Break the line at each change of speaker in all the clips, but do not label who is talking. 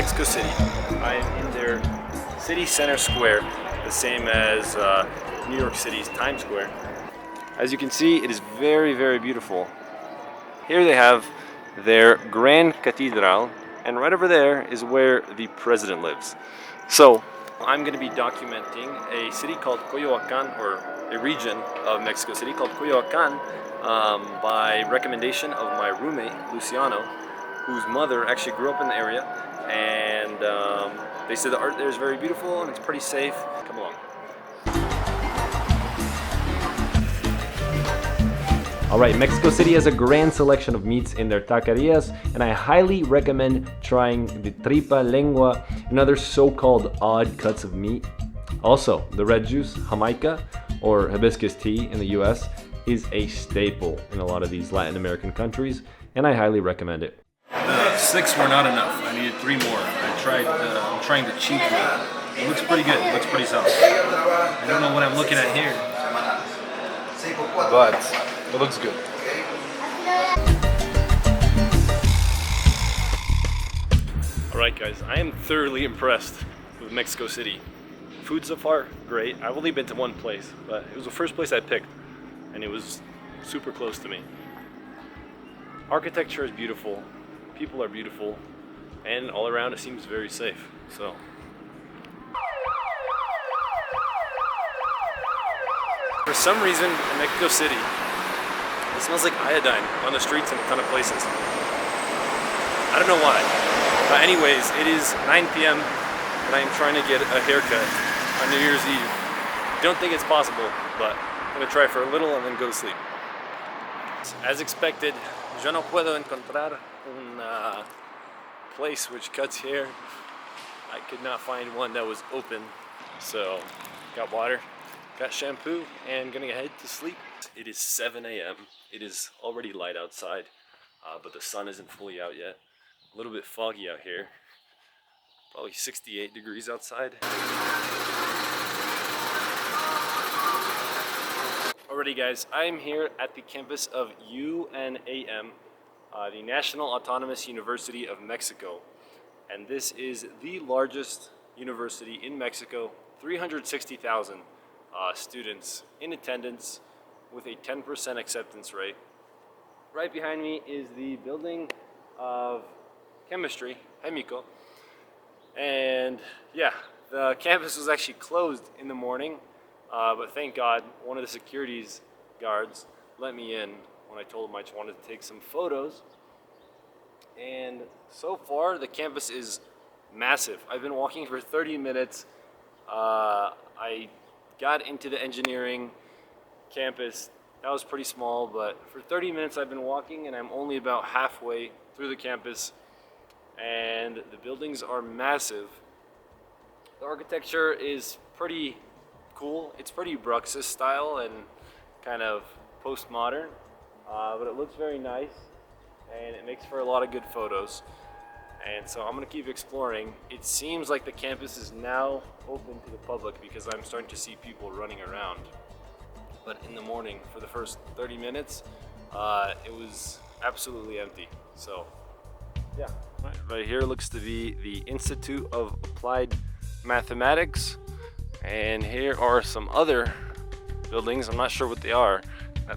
Mexico City. I am in their city center square, the same as New York City's Times Square. As you can see, it is very, very beautiful. Here they have their Grand Cathedral, and right over there is where the president lives. So I'm going to be documenting a city called Coyoacan, or a region of Mexico City called Coyoacan, by recommendation of my roommate, Luciano, whose mother actually grew up in the area, and they said the art there is very beautiful and it's pretty safe. Come along. Alright, Mexico City has a grand selection of meats in their taquerias, and I highly recommend trying the tripa, lengua, and other so-called odd cuts of meat. Also, the red juice, Jamaica, or hibiscus tea in the US, is a staple in a lot of these Latin American countries, and I highly recommend it.
6 were not enough. I needed 3 more. I'm trying the cheap one. It looks pretty good. It looks pretty solid. I don't know what I'm looking at here, but it looks good.
Alright guys, I am thoroughly impressed with Mexico City. Food so far, great. I've only been to one place, but it was the first place I picked, and it was super close to me. Architecture is beautiful, people are beautiful, and all around it seems very safe. So for some reason in Mexico City, it smells like iodine on the streets in a ton of places. I don't know why. But anyways, it is 9 p.m. and I am trying to get a haircut on New Year's Eve. Don't think it's possible, but I'm gonna try for a little and then go to sleep. As expected, yo no puedo encontrar un place which cuts hair. I could not find one that was open. So, got water, got shampoo, and gonna head to sleep. It is 7 a.m. It is already light outside, but the sun isn't fully out yet. A little bit foggy out here. Probably 68 degrees outside. Alrighty guys, I'm here at the campus of UNAM, the National Autonomous University of Mexico. And this is the largest university in Mexico, 360,000 students in attendance with a 10% acceptance rate. Right behind me is the building of chemistry, Chemico. And yeah, the campus was actually closed in the morning, but thank God one of the securities guards let me in when I told him I just wanted to take some photos. And so far the campus is massive. I've been walking for 30 minutes. I got into the engineering campus. That was pretty small, but for 30 minutes I've been walking and I'm only about halfway through the campus, and the buildings are massive. The architecture is pretty cool. It's pretty Bruxist style and kind of postmodern, but it looks very nice and it makes for a lot of good photos. And so I'm gonna keep exploring. It seems like the campus is now open to the public because I'm starting to see people running around. But in the morning, for the first 30 minutes, it was absolutely empty. So, yeah. Right here looks to be the Institute of Applied Mathematics. And here are some other buildings. I'm not sure what they are.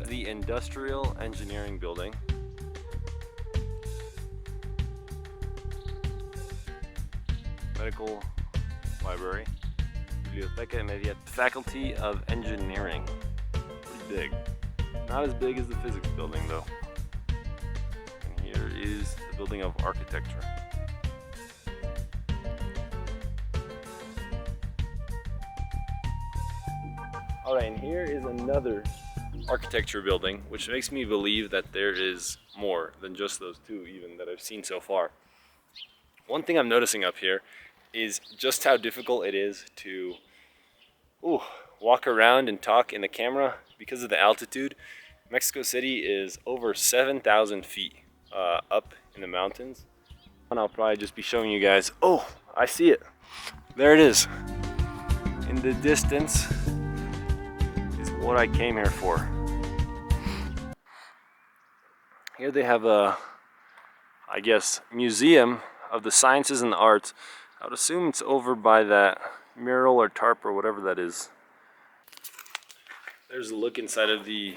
The Industrial Engineering Building. Medical Library. Biblioteca Immediata. Faculty of Engineering. Pretty big. Not as big as the physics building though. And here is the building of architecture. Alright, and here is another architecture building, which makes me believe that there is more than just those two even that I've seen so far. One thing I'm noticing up here is just how difficult it is to walk around and talk in the camera because of the altitude. Mexico City is over 7,000 feet up in the mountains. And I'll probably just be showing you guys. Oh, I see it. There it is. In the distance is what I came here for. Here they have a, I guess, museum of the Sciences and the Arts. I would assume it's over by that mural or tarp or whatever that is. There's a look inside of the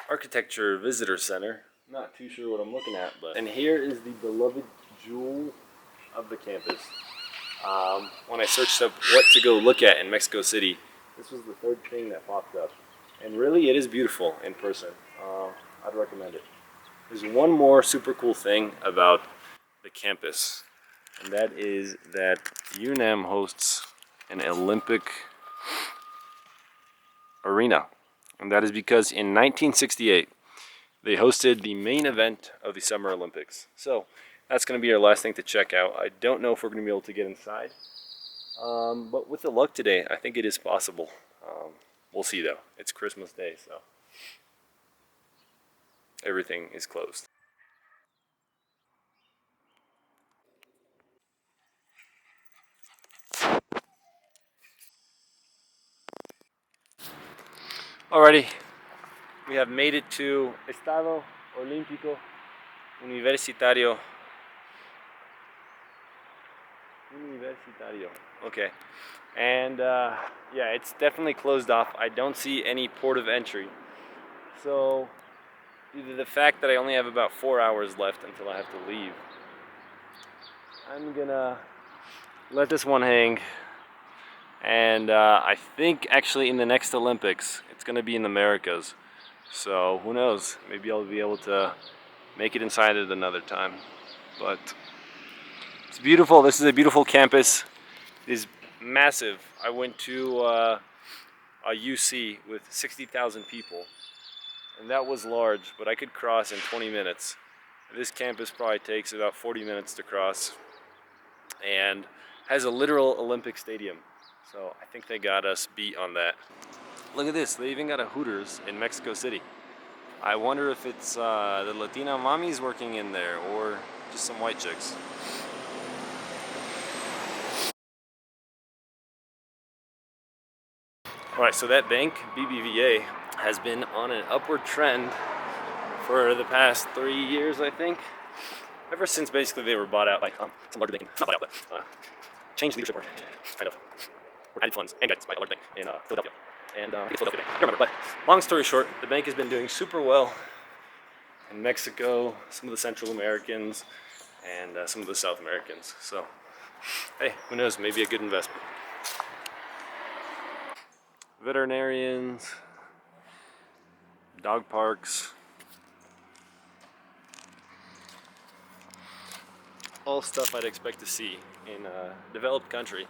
Architecture Visitor Center. Not too sure what I'm looking at, but... And here is the beloved jewel of the campus. When I searched up what to go look at in Mexico City, this was the third thing that popped up. And really, it is beautiful in person. I'd recommend it. There's one more super cool thing about the campus, and that is that UNAM hosts an Olympic arena. And that is because in 1968, they hosted the main event of the Summer Olympics. So that's going to be our last thing to check out. I don't know if we're going to be able to get inside, but with the luck today, I think it is possible. We'll see though. It's Christmas Day, so everything is closed. Alrighty, we have made it to Estado Olímpico Universitario. Okay, and yeah, it's definitely closed off. I don't see any port of entry. So either the fact that I only have about 4 hours left until I have to leave, I'm gonna let this one hang. And I think actually in the next Olympics, it's gonna be in the Americas. So who knows? Maybe I'll be able to make it inside at another time. But it's beautiful. This is a beautiful campus. It is massive. I went to a UC with 60,000 people, and that was large, but I could cross in 20 minutes. This campus probably takes about 40 minutes to cross, and has a literal Olympic stadium. So I think they got us beat on that. Look at this, they even got a Hooters in Mexico City. I wonder if it's the Latina mommies working in there, or just some white chicks. Alright, so that bank, BBVA, has been on an upward trend for the past 3 years, I think. Ever since basically they were bought out by some larger bank, not bought out, but changed leadership or kind of added funds and guidance by a large bank in Philadelphia. And I think it's Philadelphia Bank, I don't remember. But long story short, the bank has been doing super well in Mexico, some of the Central Americans, and some of the South Americans. So, hey, who knows, maybe a good investment. Veterinarians, dog parks, all stuff I'd expect to see in a developed country,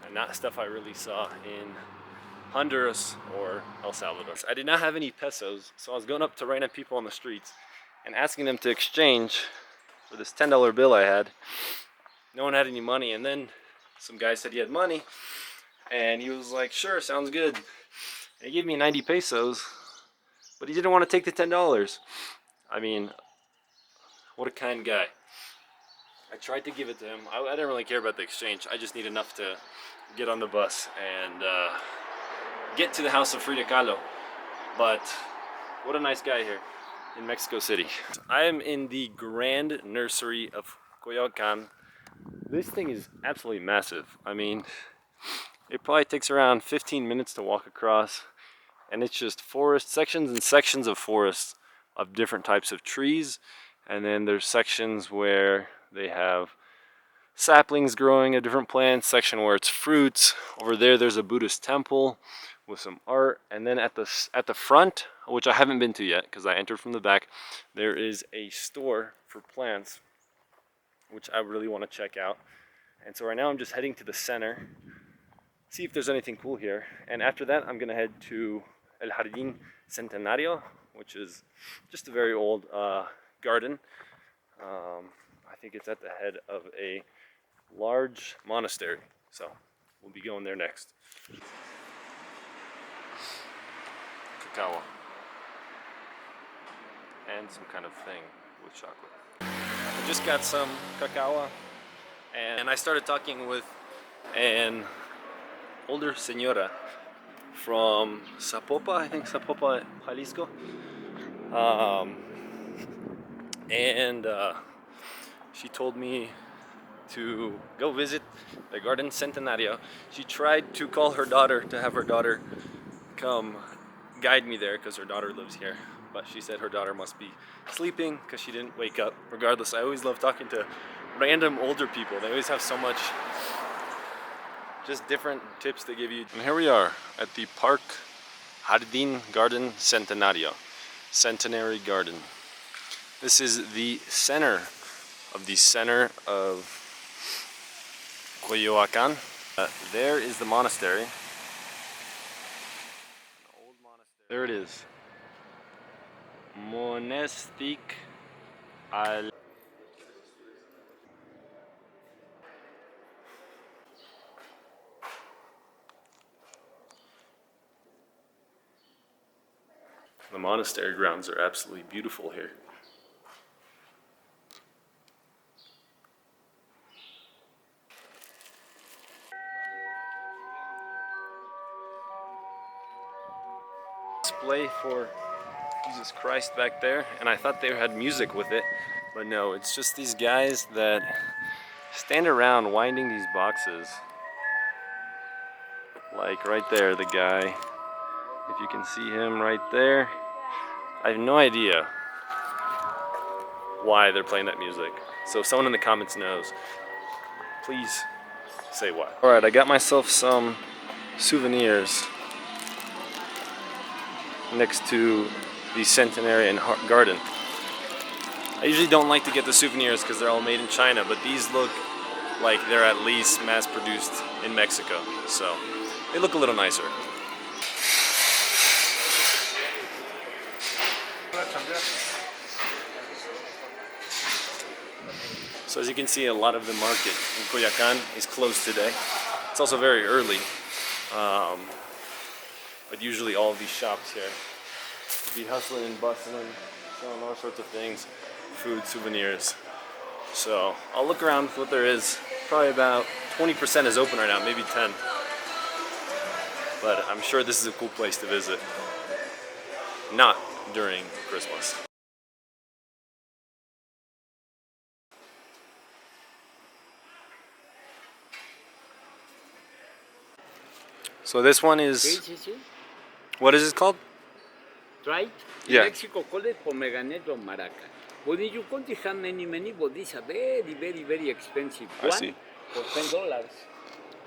and not stuff I really saw in Honduras or El Salvador. I did not have any pesos, so I was going up to random people on the streets and asking them to exchange for this $10 bill I had. No one had any money, and then some guy said he had money, and he was like, sure, sounds good. And he gave me 90 pesos, but he didn't want to take the $10. I mean, what a kind guy. I tried to give it to him. I didn't really care about the exchange. I just need enough to get on the bus and get to the house of Frida Kahlo. But what a nice guy here in Mexico City. I am in the Grand Nursery of Coyoacan. This thing is absolutely massive. I mean, it probably takes around 15 minutes to walk across, and it's just forest, sections and sections of forests of different types of trees. And then there's sections where they have saplings growing of different plants, section where it's fruits. Over there's a Buddhist temple with some art, and then at the front, which I haven't been to yet because I entered from the back, there is a store for plants, which I really want to check out. And so right now I'm just heading to the center, see if there's anything cool here, and after that I'm gonna head to El Jardín Centenario, which is just a very old garden. I think it's at the head of a large monastery, so we'll be going there next. Cacao and some kind of thing with chocolate. I just got some cacao, and I started talking with an older señora from Zapopan, I think Zapopan, Jalisco, and she told me to go visit the Garden Centenario. She tried to call her daughter to have her daughter come guide me there because her daughter lives here. But she said her daughter must be sleeping because she didn't wake up. Regardless, I always love talking to random older people. They always have so much, just different tips they give you. And here we are at the Park Jardín Garden Centenario, Centenary Garden. This is the center of Coyoacán. There is the monastery. An old monastery. There it is. Monastic al. The monastery grounds are absolutely beautiful here. Display for Jesus Christ back there, and I thought they had music with it, but no, it's just these guys that stand around winding these boxes. Like right there, the guy, if you can see him right there. I have no idea why they're playing that music. So if someone in the comments knows, please say why. Alright, I got myself some souvenirs next to the Centenarian Garden. I usually don't like to get the souvenirs because they're all made in China, but these look like they're at least mass produced in Mexico, so they look a little nicer. So as you can see, a lot of the market in Coyoacán is closed today. It's also very early, but usually all of these shops here be hustling and bustling, selling all sorts of things, food, souvenirs. So I'll look around for what there is. Probably about 20% is open right now, maybe 10. But I'm sure this is a cool place to visit. Not during Christmas. So this one is,
Sí.
what is it called?
Right? In
Yeah.
Mexico call it pomegranate or maraca. But in your country have many, but these are very expensive.
I
One
see.
for $10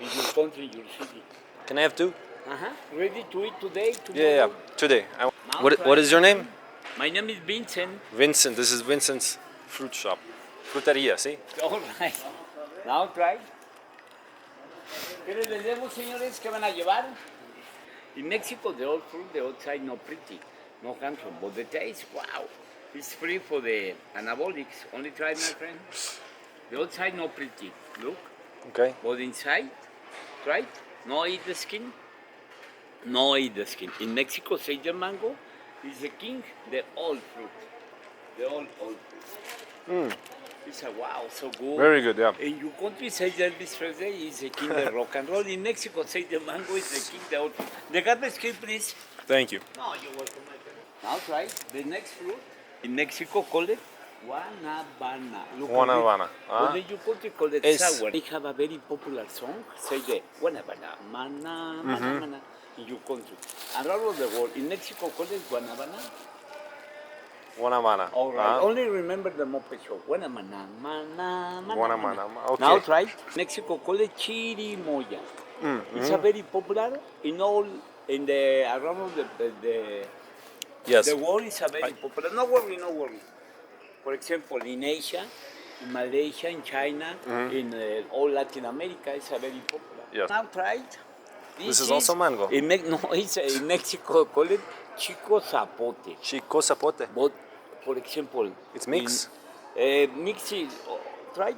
in your country, your city.
Can I have two?
Ready to eat today,
Yeah,
tomorrow?
today.
Now
What
try
is your
my
name?
friend. My name is Vincent.
Vincent. This is Vincent's fruit shop. Fruteria, see?
All right. Now try. ¿Qué les demos, señores? ¿Qué van a llevar? In Mexico, the old fruit, the outside not pretty, no handsome, but the taste, wow. It's free for the anabolics. Only try, my friend. The outside not pretty, look.
Okay.
But inside, try. No eat the skin. No eat the skin. In Mexico, say the mango is the king, the old fruit. The old fruit. It's a wow, so good.
Very good, yeah.
In your country, say Elvis Presley is the king of rock and roll. In Mexico, say the mango is the king, the old fruit. The garbage can, please.
Thank you.
No, you're welcome, my friend. Now try the next fruit. In Mexico, call it guanabana. Look at it.
Guanabana.
But in your country, call it
Es-
sour. They have a very popular song. Say the guanabana, mana. In your country. And all over the world. In Mexico, call it guanabana.
Guanabana.
All right. Only remember the Muppet Show. Guanabana, mana.
Guanabana. Okay.
Now try. Mexico call it chirimoya. It's a very popular in all in the around the
Yes.
the world is a very popular. No worry. For example, in Asia, in Malaysia, in China, in all Latin America, it's a very popular.
Yes.
Now try it.
This is also mango.
No, it's in Mexico call it chico zapote.
Chico zapote.
But for example,
It's mixed.
Mix is right.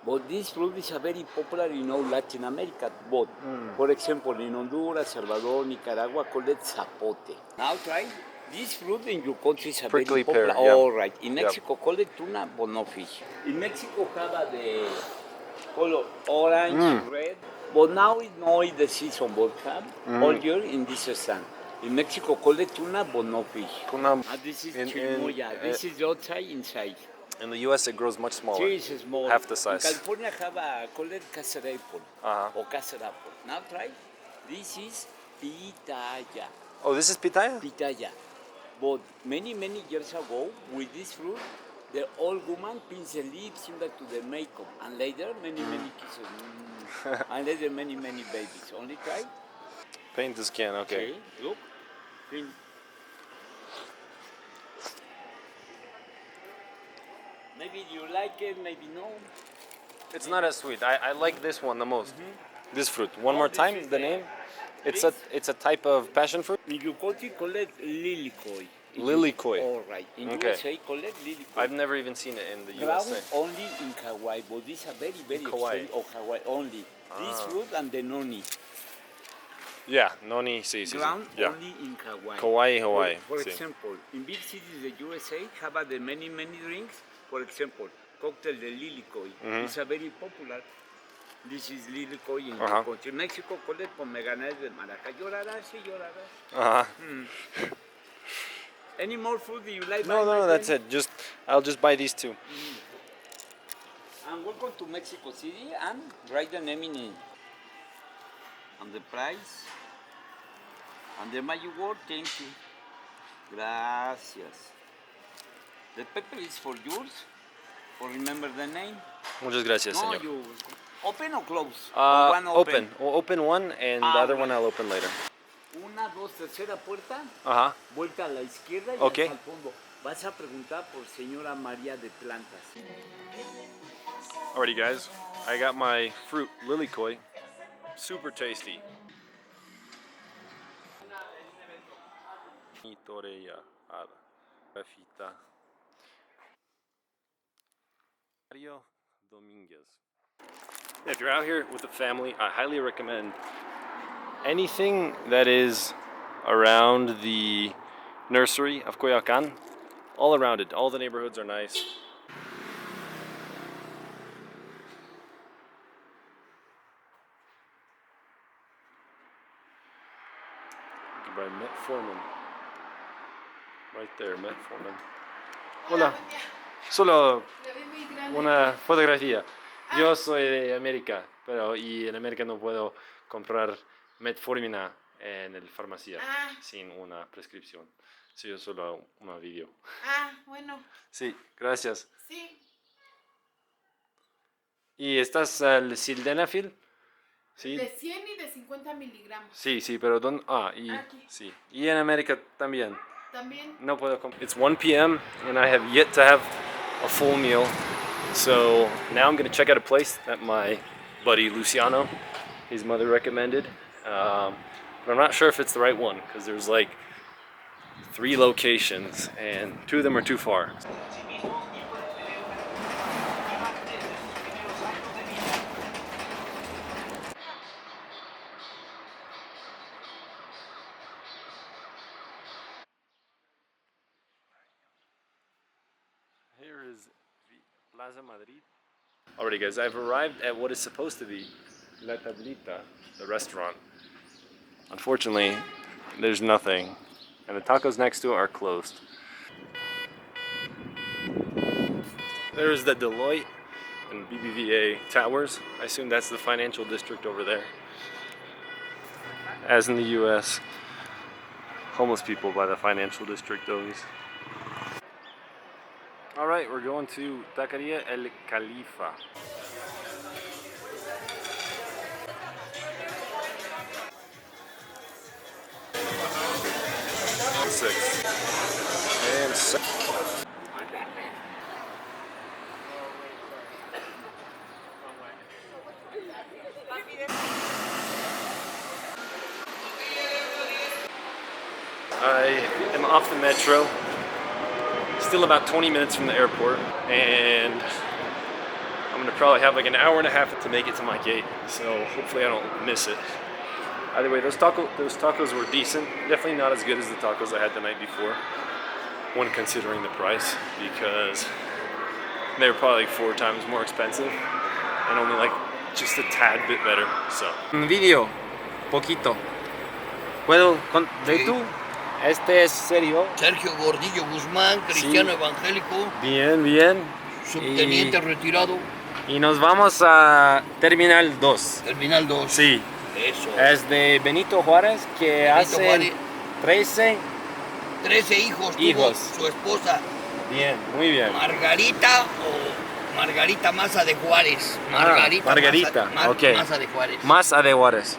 But this fruit is a very popular in all Latin America. But for example, in Honduras, Salvador, Nicaragua, call it zapote. Now try. This fruit in your country is a
Prickly
very popular.
pear, yeah.
All right. In
Yeah.
Mexico, call it tuna, but no fish. In Mexico, have the color orange, red. But now it's not the season, but have all year in this stand. In Mexico, call it tuna, but no fish.
Tuna.
This is
In-
chirimoya. This is the outside, inside.
In the U.S., it grows much smaller.
Cheese is small.
Half the
In
size.
California, have a called castor apple
Uh-huh.
or castor apple. Now try. This is pitaya.
Oh, this is pitaya?
Pitaya. But many years ago, with this fruit, the old woman pins the leaves similar to the makeup, and later many kisses, and later many babies. Only try.
Paint the skin, okay.
Okay, look. Pin. Maybe you like it, maybe no.
It's not as sweet. I like this one the most. This fruit. One
Oh,
more
this
time,
is
the
the-
name.
this-
It's a type of passion fruit.
In Yukoti, call it lilikoi.
Lilikoi.
All right. In
Okay.
USA, call it lilikoi.
I've never even seen it in the
Ground
USA.
only in Hawaii, but these are very
Hawaii.
expensive. Of Hawaii only. This fruit and the noni.
Yeah, noni, sí, sí,
Ground
sí. Yeah.
only in Hawaii.
Hawaii,
For
sí.
example, in big cities, the USA have the many drinks. For example, cocktail de lilikoi. It's a very popular. This is lilikoi in
Uh-huh.
the country. Mexico call it pomegranates de maraca. Llorarás, sí, llorarás.
Uh-huh.
Any more food you like?
No,
my
that's
friend?
it. I'll just buy these two.
And welcome to Mexico City and write the name in it. And the price. And the magic word, thank you. Gracias. The paper is for yours. For remember the name.
Muchas gracias,
No,
señor.
you open or close? Or one
Open. We'll open one, and the other one
right.
I'll open later.
Una, dos, tercera puerta.
Uh-huh.
Vuelta a la izquierda y
Ok.
hasta el fondo. Vas a preguntar por señora María de Plantas.
Alrighty, guys. I got my fruit, lilikoi. Super tasty. Toreya ada. Rafita. Mario Dominguez. If you're out here with a family, I highly recommend anything that is around the nursery of Coyoacán. All around it. All the neighborhoods are nice. By Metformin. Right there, Metformin. Hola. Solo una fotografía. Yo soy de América, pero y en América no puedo comprar metformina en el farmacia sin una prescripción. Sí, yo solo una video.
Bueno,
Sí, gracias.
sí.
¿Y estás al sildenafil? Sí.
De 100 y de 50 miligramos.
Sí, sí, pero ¿dónde? Y
Aquí.
sí. Y en América también.
También.
No puedo comprar. It's 1 p.m. and I have yet to have a full meal. So now I'm going to check out a place that my buddy Luciano, his mother recommended. But I'm not sure if it's the right one because there's like 3 locations and 2 of them are too far. Here is Plaza Madrid. Alrighty guys, I've arrived at what is supposed to be La Tablita, the restaurant. Unfortunately, there's nothing, and the tacos next to it are closed. There's the Deloitte and BBVA towers. I assume that's the financial district over there. As in the US, homeless people by the financial district always. Alright, we're going to Taqueria El Califa. Six. And six. I am off the metro. Still about 20 minutes from the airport, and I'm gonna probably have like an hour and a half to make it to my gate. So hopefully I don't miss it. Either way, those tacos were decent. Definitely not as good as the tacos I had the night before, when considering the price, because they were probably like 4 times more expensive and only like just a tad bit better. So.
Un video, poquito. ¿Puedo? ¿De tú?
Este es serio.
Sergio Gordillo Guzmán, cristiano evangélico.
Bien, bien.
subteniente retirado,
Y nos vamos a Terminal 2.
Terminal 2.
Sí,
Eso.
es de Benito Juárez que
Benito
hace
Juárez.
13.
13 hijos,
Hijos.
tuvo su esposa,
Bien, muy bien.
Margarita o Margarita Maza de Juárez. Margarita.
Margarita,
Maza,
ok.
Maza de Juárez.
Más a de Juárez.